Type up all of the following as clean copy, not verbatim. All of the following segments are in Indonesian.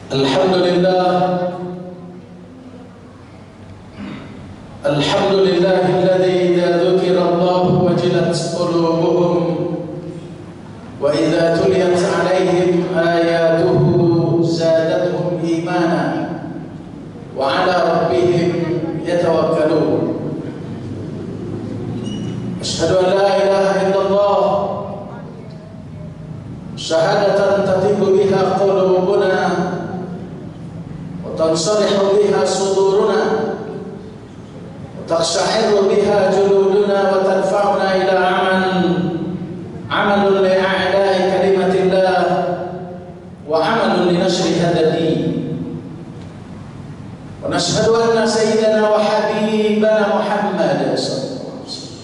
Alhamdulillahilladzi idza dzukira Allahu wajilat qulubuhum wa idza tuliyat 'alaihim ayatuhu zadatuhum imana wa 'ala rabbihim yatawakkalun. Asyhadu an la ilaha illallah syahadatan tatibu biha qulubuna wa tansarihu biha suduruna تقشعر بها جلودنا وتدفعنا إلى عمل لأعلاء كلمة الله وعمل لنشر هذا الدين. ونشهد أن سيدنا وحبيبنا محمد صلى الله عليه وسلم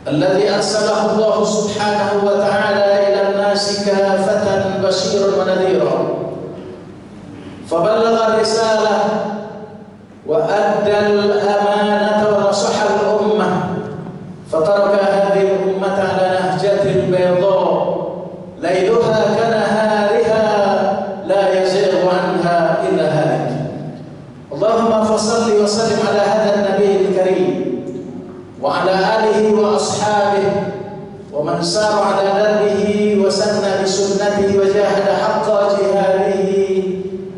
الذي أرسله الله سبحانه وتعالى إلى الناس كافة بشيرا ونذيرا، فبلغ الرسالة وأدى الأمانة ونصح الأمة، فترك هذه الأمة على نهجة بيضاء ليلها كنهارها لا يزيغ عنها إلا هالك. اللهم فصل وسلم على هذا النبي الكريم وعلى آله وأصحابه ومن سار على دربه وسن بسنته وجاهد حق جهاده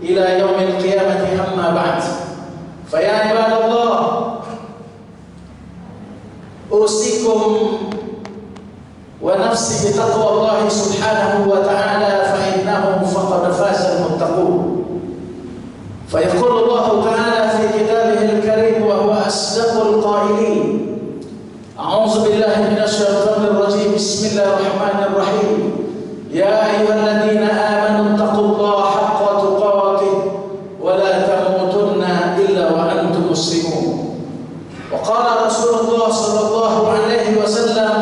إلى يوم القيامة. أما بعد، فيا عباد الله، أوصيكم ونفسي بتقوى الله سبحانه وتعالى، فإنه فقد فاز المتقون. فيقول الله تعالى في كتابه الكريم وهو أصدق القائلين: أعوذ بالله من الشيطان الرجيم، بسم الله الرحمن الرحيم، يا أيها الذين آمنوا اتقوا الله حق تقاته ولا تموتن إلا وأنتم مسلمون. وقال رسول الله صلى الله عليه وسلم: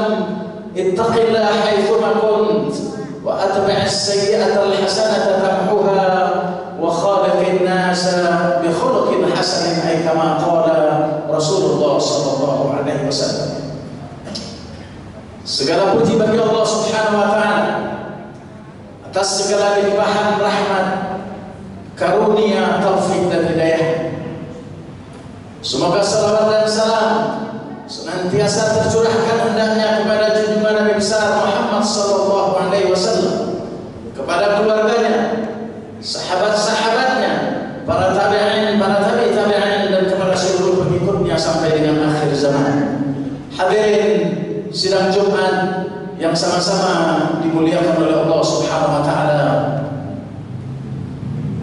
اتق الله حيثما كنت وأتبع السيئة الحسنة تمحها وخالق الناس بخلق حسن، أي كما قال رسول الله صلى الله عليه وسلم. Segala puji bagi Allah Subhanahu wa Ta'ala atas segala limpahan rahmat, karunia, taufik dan hidayah. Semoga salawat dan salam senantiasa tercurahkan hendaknya kepada junjungan Nabi besar Muhammad sallallahu alaihi wasallam, kepada keluarganya, sahabat-sahabatnya, para tabi'in, para tabi'in dan kepada seluruh pengikutnya sampai dengan akhir zaman. Hadirin sidang Jumat yang sama-sama dimuliakan oleh Allah Subhanahu wa Ta'ala,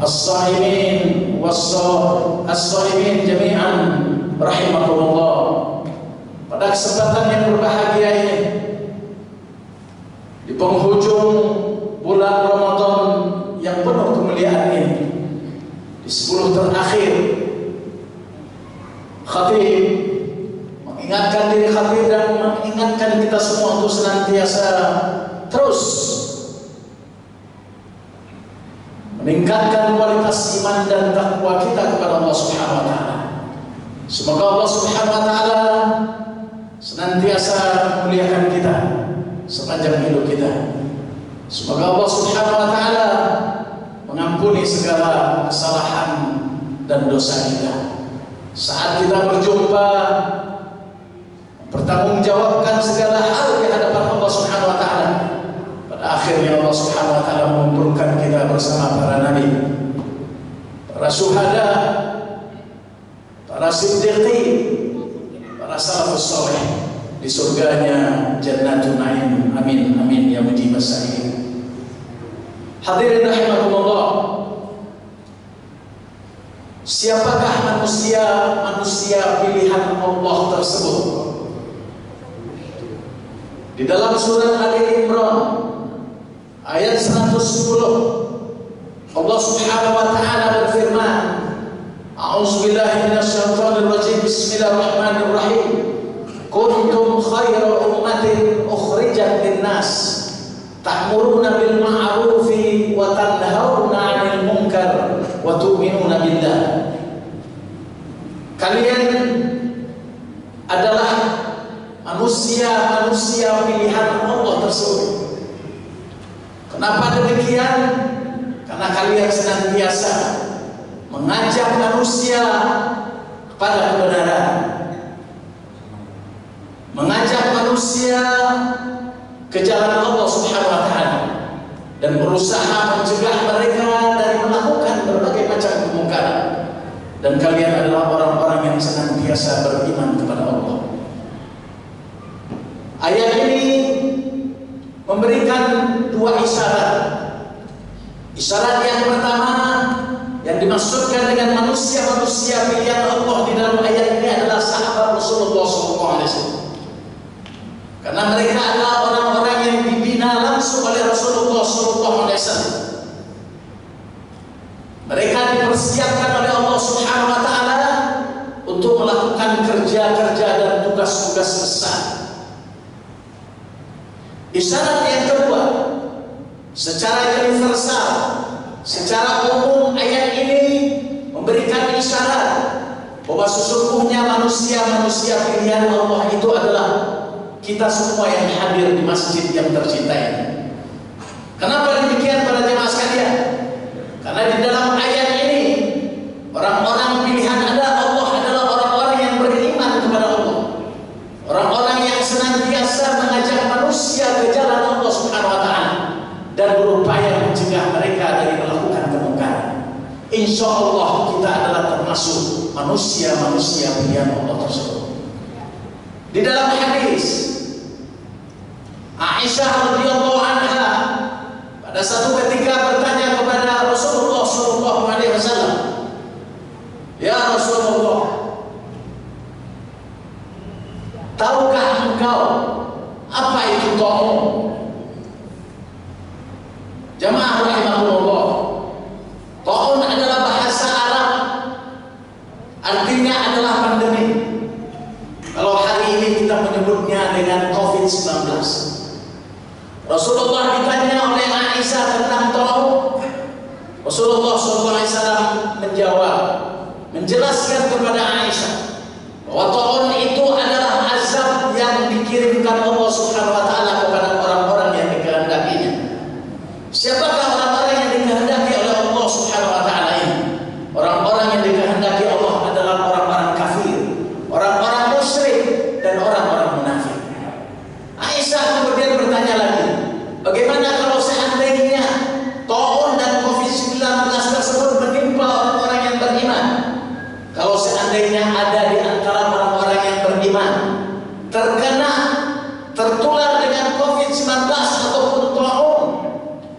as-saimin was-saimin jami'an rahimakumullah. Pada kesempatan yang berbahagia ini, di penghujung bulan Ramadan yang penuh kemuliaan ini, di 10 terakhir, khatib mengingatkan diri khatib dan mengingatkan kita semua untuk senantiasa terus meningkatkan kualitas iman dan takwa kita kepada Allah Subhanahu wa Ta'ala. Semoga Allah Subhanahu wa Ta'ala senantiasa memuliakan kita sepanjang hidup kita. Semoga Allah Subhanahu wa Ta'ala mengampuni segala kesalahan dan dosa kita. Saat kita berjumpa, bertanggungjawabkan segala hal di hadapan Allah Subhanahu wa Ta'ala. Pada akhirnya Allah Subhanahu wa Ta'ala mengumpulkan kita bersama para nabi, para syuhada, para siddiqin, para salafus saleh di surganya Jannatul Naim. Amin amin ya mujibas sa'ilin. Hadirin rahimakumullah, siapakah manusia pilihan Allah tersebut? Di dalam surah Ali Imran ayat 110, Allah Subhanahu wa Ta'ala berfirman: A'udzubillahi minasyaitonir rajim, bismillahirrahmanirrahim, kuntum khayra ummatin ukhrijat linnas ta'muruna bil ma'rufi wa tanhauna 'anil munkar wa tu'minuna billah. Kalian adalah manusia pilihan Allah tersebut. Kenapa demikian? karena kalian senantiasa mengajak manusia kepada kebenaran, mengajak manusia ke jalan Allah Subhanahu wa taala, dan berusaha mencegah mereka dari melakukan berbagai macam kemungkaran. Dan kalian adalah orang-orang yang senantiasa beriman kepada Allah. Ayat ini memberikan dua isyarat. Isyarat yang pertama yang dimaksudkan dengan manusia-manusia pilihan Allah di dalam ayat ini adalah sahabat Rasulullah SAW. Karena mereka adalah orang-orang yang dibina langsung oleh Rasulullah SAW. Mereka dipersiapkan oleh Allah Subhanahu wa taala untuk melakukan kerja-kerja dan tugas-tugas besar. Isyarat yang kedua, secara universal, secara umum ayat ini memberikan isyarat bahwa sesungguhnya manusia-manusia pilihan Allah itu adalah kita semua yang hadir di masjid yang tercinta ini. Kenapa demikian para jemaah sekalian? Karena di dalam ayat ini orang-orang pilihan Allah adalah orang-orang yang beriman kepada Allah, orang-orang yang senantiasa mengajak manusia ke jalan Allah Subhanahu wa taala dan berupaya mencegah mereka dari melakukan kemungkaran. Insya Allah kita adalah termasuk manusia-manusia pilihan Allah tersebut. Di dalam hadis Aisyah radhiyallahu anha pada satu ketika bertanya kepada Rasulullah SAW, "Ya Rasulullah, tahukah engkau apa itu ta'un?" Jamaah rahimahullah, ta'un adalah bahasa Arab, artinya adalah pandemi. Kalau hari ini kita menyebutnya dengan COVID-19. Rasulullah ditanya oleh Aisyah tentang ta'un. Rasulullah SAW menjawab, menjelaskan kepada Aisyah bahwa ta'un itu adalah azab yang dikirimkan Allah Subhanahu wa taala kepada orang-orang yang dikehendakinya. Siapakah orang-orang yang dikehendaki oleh Allah Subhanahu wa taala ini? Orang-orang yang dikehendaki Allah adalah orang-orang kafir, orang-orang musyrik, dan orang-orang munafik. Aisyah kemudian bertanya lagi, bagaimana kalau seandainya ta'un dan COVID-19 tersebut menimpa orang-orang yang beriman? Kalau seandainya ada di antara orang-orang yang beriman terkena, tertular dengan COVID-19 ataupun ta'un,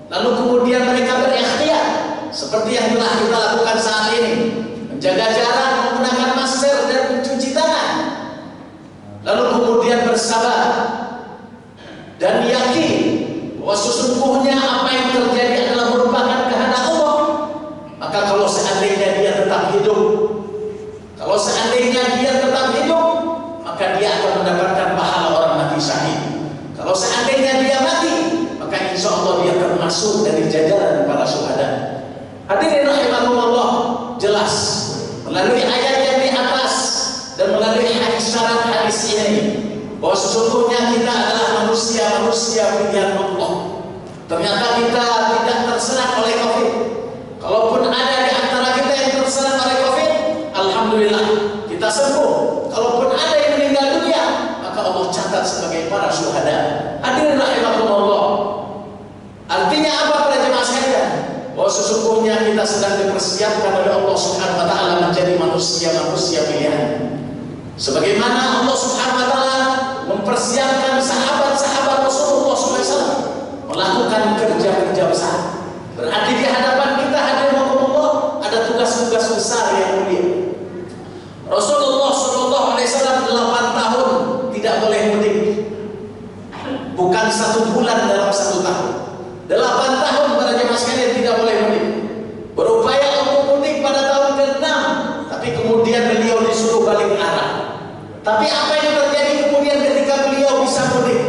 lalu kemudian mereka berikhtiar seperti yang telah kita lakukan saat ini, menjaga jarak, menggunakan masker dan mencuci tangan, lalu kemudian bersabar dan yakin bahwa sesungguhnya apa yang terjadi adalah merupakan kehendak Allah, maka kalau seandainya dia tetap hidup, maka dia akan mendapatkan pahala orang mati syahid. Kalau seandainya dia mati, maka insya Allah dia termasuk dari jajaran para syuhada. Hadirin rahimahullah, jelas melalui ayat yang di atas dan melalui syarat hadis ini bahwa sesungguhnya kita adalah manusia-manusia pilihan Allah. Ternyata kita tidak terserang oleh COVID. Kalaupun ada di antara kita yang terserang oleh COVID, alhamdulillah kita sembuh. Kalaupun ada yang meninggal dunia, maka Allah catat sebagai para syuhada. Hadirin rahimahullah. Artinya apa para jemaah sekalian? Bahwa sesungguhnya kita sedang dipersiapkan oleh Allah Subhanahu wa taala menjadi manusia-manusia pilihan. Sebagaimana Allah Subhanahu wa taala mempersiapkan sahabat-sahabat Rasulullah SAW melakukan kerja-kerja besar. Berarti di hadapan kita hadirin Allah ada tugas-tugas besar yang mulia. Rasulullah SAW 8 tahun tidak boleh mudik. Bukan 1 bulan dalam 1 tahun. 8 tahun para jemaah sekalian tidak boleh mudik. Berupaya untuk mudik pada tahun ke-6, tapi kemudian beliau disuruh balik arah. Tapi apa yang terjadi kemudian ketika beliau bisa mudik?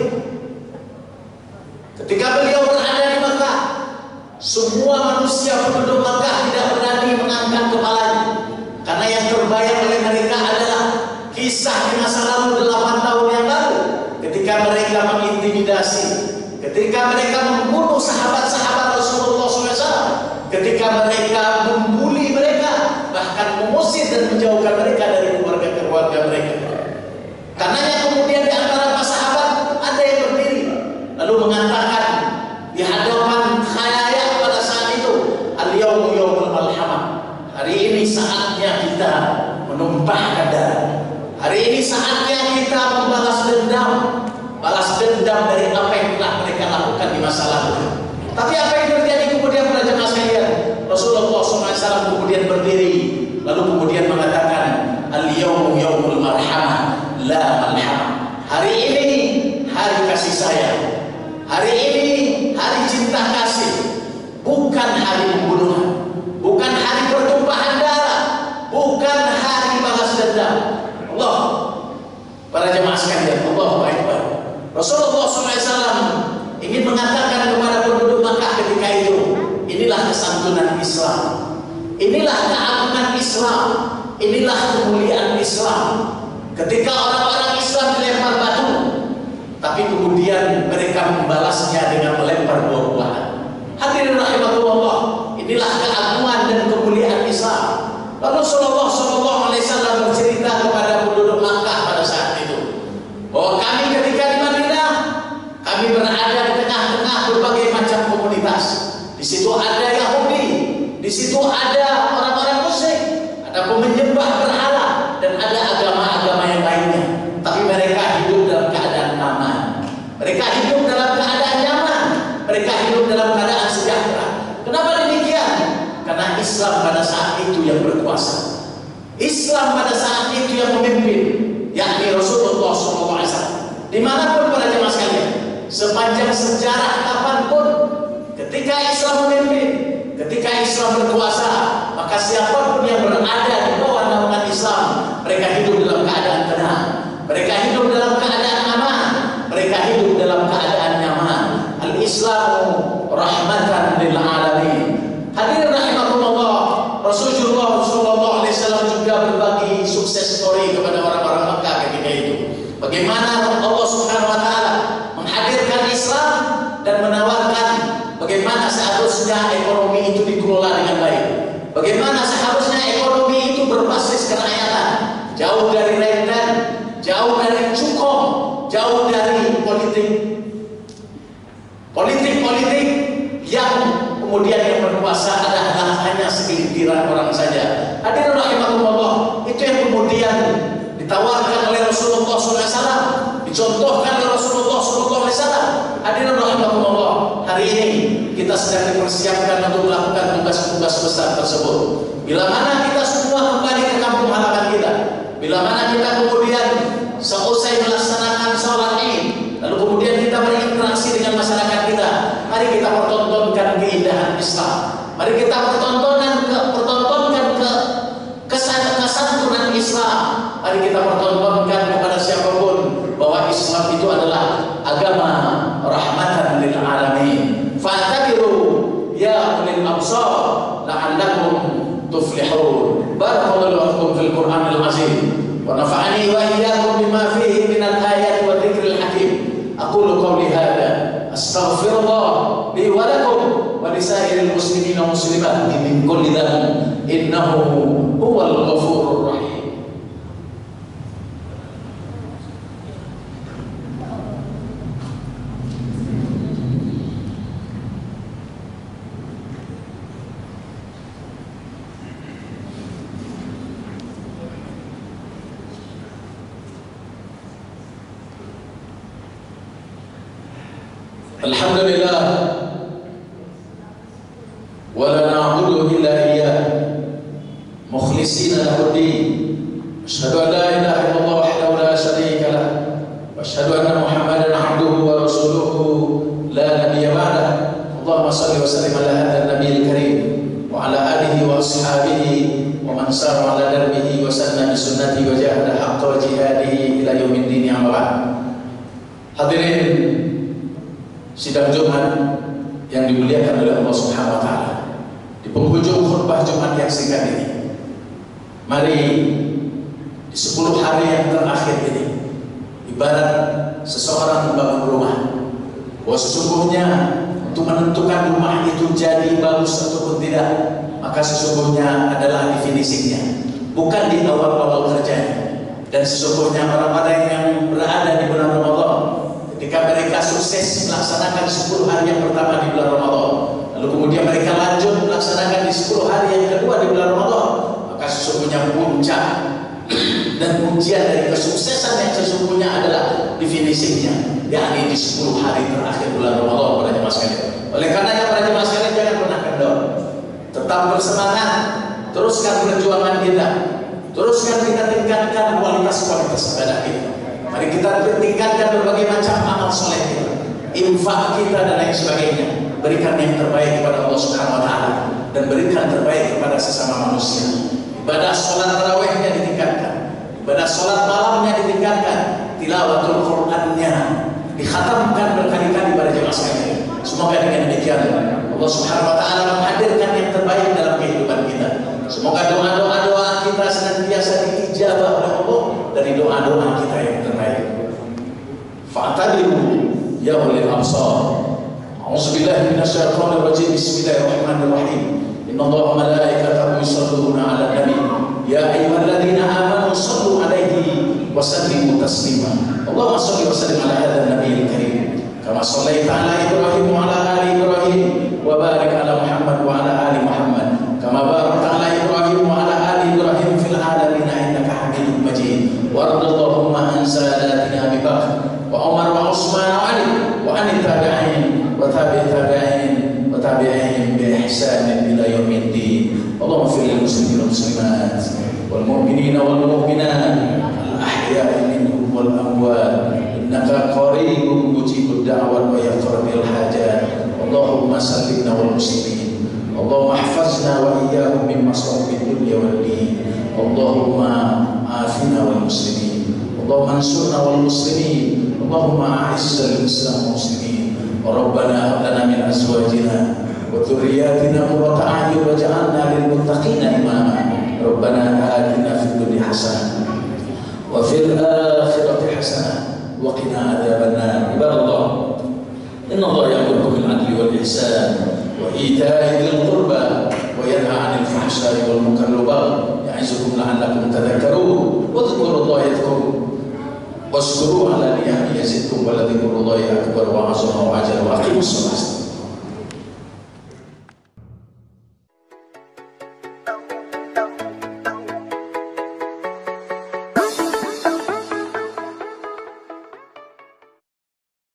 Ketika beliau berada di Makkah, semua manusia penduduk Makkah tidak berani mengangkat kepalanya, karena yang terbayang oleh mereka adalah kisah di masa lalu 8 tahun yang lalu, ketika mereka mengintimidasi, ketika mereka membunuh sahabat-sahabat Rasulullah SAW. ketika mereka membuli mereka, bahkan mengusir dan menjauhkan mereka dari keluarga-keluarga mereka. Karenanya kemudian di antara para sahabat ada yang berdiri lalu mengatakan di hadapan khalayak pada saat itu, al-yawmu yawmul malhamah. Hari ini saatnya kita menumpahkan darah. Hari ini saatnya kita membalas dendam. Balas dendam dari apa yang telah mereka lakukan di masa lalu. Tapi apa yang terjadi kemudian para jemaah sekalian? Rasulullah SAW kemudian berdiri lalu kemudian mengatakan, al-yawmu yawmul marhamah la malhamah. Hari ini hari kasih sayang. Hari ini hari cinta kasih, bukan hari pembunuhan, bukan hari pertumpahan darah, bukan hari balas dendam. Allah, para jemaah sekalian, Allahu Akbar. Rasulullah SAW ingin mengatakan kepada penduduk Makkah ketika itu, inilah kesantunan Islam, inilah keagungan Islam, inilah kemuliaan Islam. Ketika orang-orang Islam dilempar batu, tapi kemudian mereka membalasnya dengan melempar buah-buahan. Hadirin rahimakumullah, inilah keagungan dan kemuliaan Islam. Lalu Rasulullah SAW bercerita kepada penduduk Makkah pada saat itu bahwa kami ketika di Madinah, kami berada di tengah-tengah berbagai macam komunitas. Di situ ada Yahudi, di situ ada orang-orang musyrik, ada penyembah berhala, dan ada agama-agama yang lainnya. Tapi mereka hidup dalam keadaan aman, mereka hidup dalam keadaan nyaman, mereka hidup dalam keadaan sejahtera. Kenapa demikian? Karena Islam pada saat itu yang berkuasa, Islam pada saat itu yang memimpin, yakni Rasulullah SAW. Dimanapun para jemaah sekalian, sepanjang sejarah kapanpun, ketika Islam memimpin, ketika Islam berkuasa, maka siapapun yang berada di bawah naungan Islam, mereka hidup dalam keadaan tenang, mereka hidup dalam keadaan aman, mereka hidup dalam keadaan nyaman. Al-Islamu rahmatan lil alamin. Hadirin rahimakumullah, Rasulullah SAW juga berbagi sukses story kepada orang-orang Makkah ketika itu. Bagaimana Allah Subhanahu wa taala menghadirkan Islam dan menawarkan bagaimana seharusnya ekonomi itu dikelola dengan baik. Bagaimana seharusnya ekonomi itu berbasis kerakyatan, jauh dari renten, jauh dari cukup, jauh dari politik yang kemudian yang berkuasa adalah hanya segelintiran orang saja. Hadirin rahimakumullah, itu yang kemudian ditawarkan oleh Rasulullah SAW, dicontohkan oleh Rasulullah SAW. Hadirin rahimakumullah, hari ini kita sedang dipersiapkan untuk melakukan tugas-tugas besar tersebut. Bila mana kita semua kembali ke kampung halaman kita, bila mana kita kemudian seusai melaksanakan sholat Id, lalu kemudian kita berinteraksi dengan masyarakat kita, mari kita pertontonkan keindahan Islam, mari kita pertontonkan kesantunan Islam, mari kita pertontonkan kepada siapapun bahwa Islam itu adalah agama rahmatan lil alamin. Fa'tabiru ya ulil absar la'allakum tuflihun. Barakallahu lakum fil Qur'anil azim wa nafa'ani wa iyyakum bima fihi minal ayati wa dzikril hakim. Aqulu qawli hadza astaghfirullah li wa lakum wa lisairil muslimin wa muslimat min kulli dhanbin innahu huwal ghafurur rahim. Alhamdulillah wa la na'budu illa iyyah mukhlishina lahu-d-din. Asyhadu an la ilaha illallah wahdahu la syarika lah wa asyhadu anna Muhammadan 'abduhu wa rasuluhu la nabiyya ba'dah. Allahumma shalli wa sallim ala hadzal nabiyil karim wa ala alihi wa ashabihi wa man sara ala darbihi wa sanna bi sunnati wa jahada haqqa jihadihi ila yaumiddin. Amma ba'd. Hadirin sidang Jumat yang dimuliakan oleh Allah Subhanahu wa taala, di penghujung khutbah Jumat yang singkat ini, mari di 10 hari yang terakhir ini, ibarat seseorang membangun rumah, bahwa sesungguhnya untuk menentukan rumah itu jadi bagus ataupun tidak, maka sesungguhnya adalah definisinya, bukan di awal-awal kerjanya. Dan sesungguhnya orang-orang yang berada di bulan Ramadan, ketika mereka sukses melaksanakan 10 hari yang pertama di bulan Ramadan, lalu kemudian mereka lanjut melaksanakan di 10 hari yang kedua di bulan Ramadan, maka sesungguhnya puncak dan ujian dari kesuksesan yang sesungguhnya adalah definisinya, yakni di 10 hari terakhir bulan Ramadan pada jemaah sekalian. Oleh karenanya para jemaah sekalian, jangan pernah kendor, tetap bersemangat, teruskan perjuangan kita, teruskan kita tingkatkan kualitas ibadah kita. Mari kita tingkatkan berbagai macam amal soleh kita, infak kita dan lain sebagainya. Berikan yang terbaik kepada Allah Subhanahu Wa Taala dan berikan terbaik kepada sesama manusia. Ibadah sholat tarawihnya ditingkatkan, ibadah sholat malamnya ditingkatkan, tilawatul Qur'annya dikhatamkan berkali-kali pada jemaah sekalian. Semoga dengan demikian Allah Subhanahu Wa Taala menghadirkan yang terbaik dalam kehidupan kita. Semoga doa-doa kita senantiasa diijabah oleh Allah dari doa-doa kita yang terbaik. Fa'tadilu ya ulil absar. A'udzubillahi minasyaitonir rajim. Bismillahirrahmanirrahim. Innallaha wa malaikatahu yusholluna 'alan nabi. Ya ayyuhalladzina amanu shallu 'alaihi wa sallimu taslima. Allahumma shalli wa sallim 'ala hadzal nabiyil karim. Kama shallaita 'ala Ibrahim wa 'ala ali Ibrahim wa barik 'ala Muhammad wa 'ala ali Muhammad. Kama barakta 'ala Ibrahim wa 'ala ali Ibrahim fil 'alamin innaka Hamidum Majid. Warḍa Allahumma an sadatina Abi Bakr wa Umar wa Utsman wa Ali wa an tabi'in wa tabi'in wa tabi'in bi ihsan ila yaumiddin. Allahumma fil lil muslimin wal muslimat wal mu'minina wal mu'minat al ahya'i minhum wal amwat innaka qaribun mujibud da'wat wa yaqrabil hajat. Allahumma sallimna wal muslimin. Allahumma ihfazna wa iyyahum min masa'ibid dunya wad din. Allahumma afina wal muslimin. Allahumma ansurna wal muslimin. Allahumma a'izzal islam wal muslimin. Rabbana hab lana min azwajina wa dhurriyyatina qurrata a'yun waj'alna lil muttaqina imama. Rabbana atina fid dunya hasanah wa fil akhirati hasanah wa qina adzabannar. Ibadallah, innallaha ya'muru bil 'adli wal ihsan wa ita'i dzil qurba wa yanha 'anil fahsya'i wal munkari wal baghi ya'izukum la'allakum tadhakkarun. Wadhkurullaha yadhkurkum washkuru 'ala ni'amihi yazidkum wa la dzikrullahi akbar wa 'azama wa ajal wa aqimus shalah.